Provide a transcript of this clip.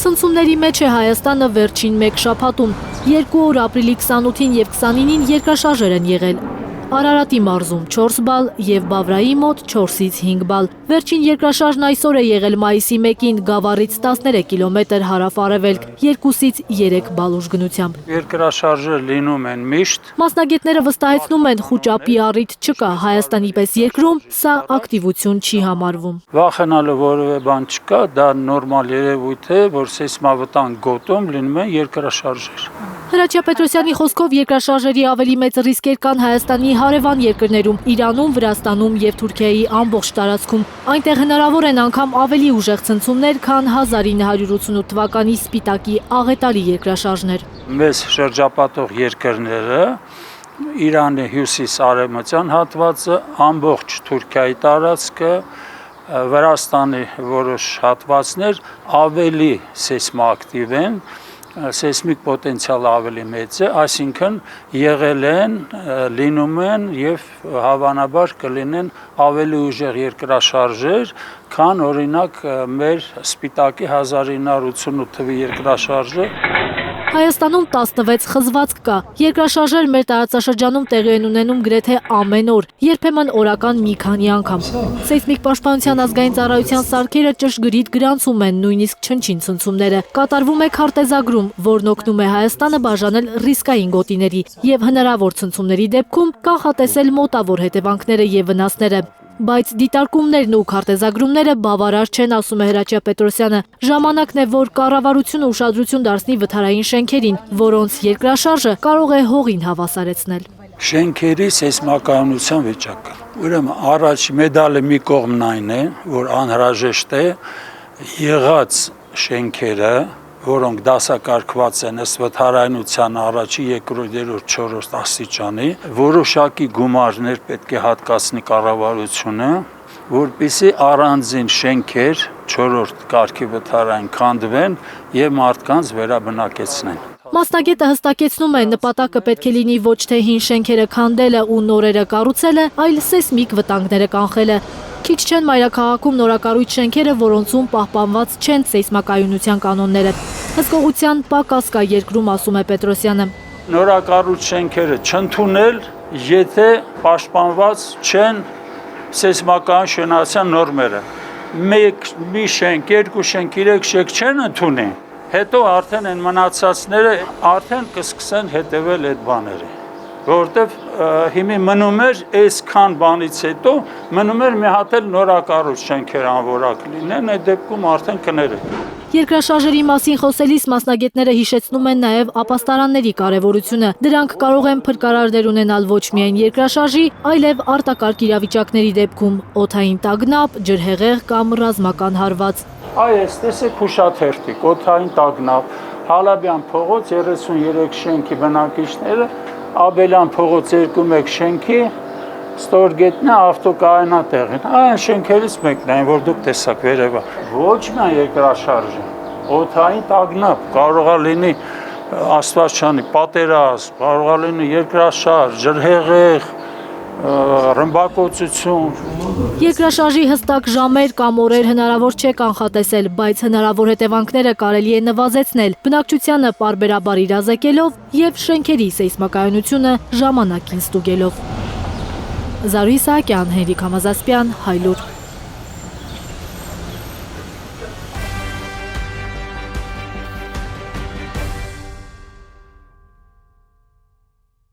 Ցնցումների մեջ է Հայաստանը վերջին մեկ շաբաթում։ 2 օր ապրիլի 28-ին և 29-ին երկրաշարժեր են եղել։ Արարատի մարզում 4 բալ և Բավրայի մոտ 4-ից 5 բալ։ Վերջին երկրաշարժն այսօր է եղել մայիսի 1-ին Գավառից 13 կիլոմետր հարավ-արևելք, 2-ից 3 բալ ուժգնությամբ։ Երկրաշարժը լինում են միշտ։ Մասնագետները վստահեցնում են, խուճապի առիթ չկա, Հայաստանի պես երկրում սա ակտիվություն չի համարվում։ Վախենալու որևէ բան չկա, դա նորմալ երևույթ է, որ սեյսմավտանգ գոտում լինում են երկրաշարժեր։ Հրաչյա Պետրոսյանի խոսքով երկրաշարժերի ավելի մեծ ռիսկեր կան Հայաստանի հարևան երկրներում, Իրանում, Վրաստանում և Թուրքիայի ամբողջ տարածքում։ Այնտեղ հնարավոր են անգամ ավելի ուժեղ ցնցումներ, քան 1988 թվականի Սպիտակի աղետալի երկրաշարժներ։ Մեզ շրջապատող երկրները, Իրանի հյուսիս-արևմտյան հատվածը, ամբողջ Թուրքիայի տարածքը, Վրաստանի որոշ հատվածներ ավելի սեյսմոակտիվ են, սեյսմիկ պոտենցիալը ավելի մեծ է, այսինքն եղել են, լինում են և հավանաբար կլինեն ավելի ուժեղ երկրաշարժեր, քան օրինակ մեր Սպիտակի 1988 թվականի երկրաշարժը։ Հայաստանում 16 խզվածք կա։ Երկրաշարժեր մեր տարածաշրջանում տեղի են ունենում գրեթե ամեն օր, երբեմն օրական մի քանի անգամ։ Սեյսմիկ պաշտպանության ազգային ծառայության սարքերը ճշգրիտ գրանցում են նույնիսկ չնչին ցնցումները։ Կատարվում է քարտեզագրում, որն օգնում է Հայաստանը բաժանել ռիսկային գոտիների և հնարավոր ցնցումների դեպքում կանխատեսել մոտավոր հետևանքները և վնասները։ Բայց դիտարկումներն ու քարտեզագրումները բավարար չեն, ասում է Հրաչյա Պետրոսյանը։ Ժամանակն է, որ կառավարությունը ուշադրություն դարձնի վթարային շենքերին, որոնց երկրաշարժը կարող է հողին հավասարեցնել։ Շենքերի սեյսմակայունության վիճակը։ Ուրեմն առաջ մեդալի մի կողմն այն է, որ անհրաժեշտ է եղած շենքերը, որոնք դասակարգված են ըստ վթարայնության առաջի, երկրորդ, երրորդ, չորրորդ աստիճանի, որոշակի գումարներ պետք է հատկացնի կառավարությունը, որպեսզի առանձին շենքեր չորրորդ կարգի վթարային քանդվեն և մարդկանց վերաբնակեցնեն։ Մասնագետը հստակեցնում է, նպատակը պետք է լինի ոչ թե հին շենքերը քանդելը ու նորերը կառուցելը, այլ սեյսմիկ վտանգները կանխելը։ Քիչ չեն մայրաքաղաքում նորակառույց շենքերը, որոնցում պահպանված չեն սեյսմակայունության կանոնները։ Հսկողության պակաս կա երկրում, ասում է Պետրոսյանը։ Նորակառույց շենքերը չընդունել, եթե պաշտպանված չեն սեյսմակայուն շինարարության նորմերը։ Մի շենք, 2 շենք, 3 շենք չեն ընդունի, հետո արդեն են մնացածները արդեն կսկսեն հետևել այդ բաները։ Որովհետև հիմի մնում էր այսքան բանից հետո մնում էր մի հատ էլ նորակառույց շենքեր անորակ լինեն, այդ դեպքում արդեն կներեք։ Երկրաշարժերի մասին խոսելիս մասնագետները հիշեցնում են նաև ապաստարանների կարևորությունը։ Դրանք կարող են փրկարար դեր ունենալ ոչ միայն երկրաշարժի, այլև արտակարգ իրավիճակների դեպքում՝ օդային տագնապ, ջրհեղեղ կամ ռազմական հարված։ Այս տեսեք հուշաթերթիկ, օդային տագնապ, Հալաբյան փողոց 33 շենքի բնակիչները, Աբելյան փողոց 2-1 շենքի ստորգետնը ավտոկայանատեղին։ Այն շենքերից մեկն այն, որ դուք տեսաք վերևա։ Ոչ միայն երկրաշարժը, օդային տագնապ, կարող է լինի Աստված չանի պատերազմ, կարող է լինի երկրաշարժ, ջրհեղեղ, ռմբակոծություն։ Երկրաշարժի հստակ ժամեր կամ օրեր հնարավոր չէ կանխատեսել, բայց հնարավոր հետևանքները կարելի է նվազեցնել, բնակչությանը պարբերաբար իրազեկելով և շենքերի սեյսմակայունությունը ժամանակին ստուգելով։ Զարուհի Սահակյան, Հենրիկ Համազասպյան, Հայլուր։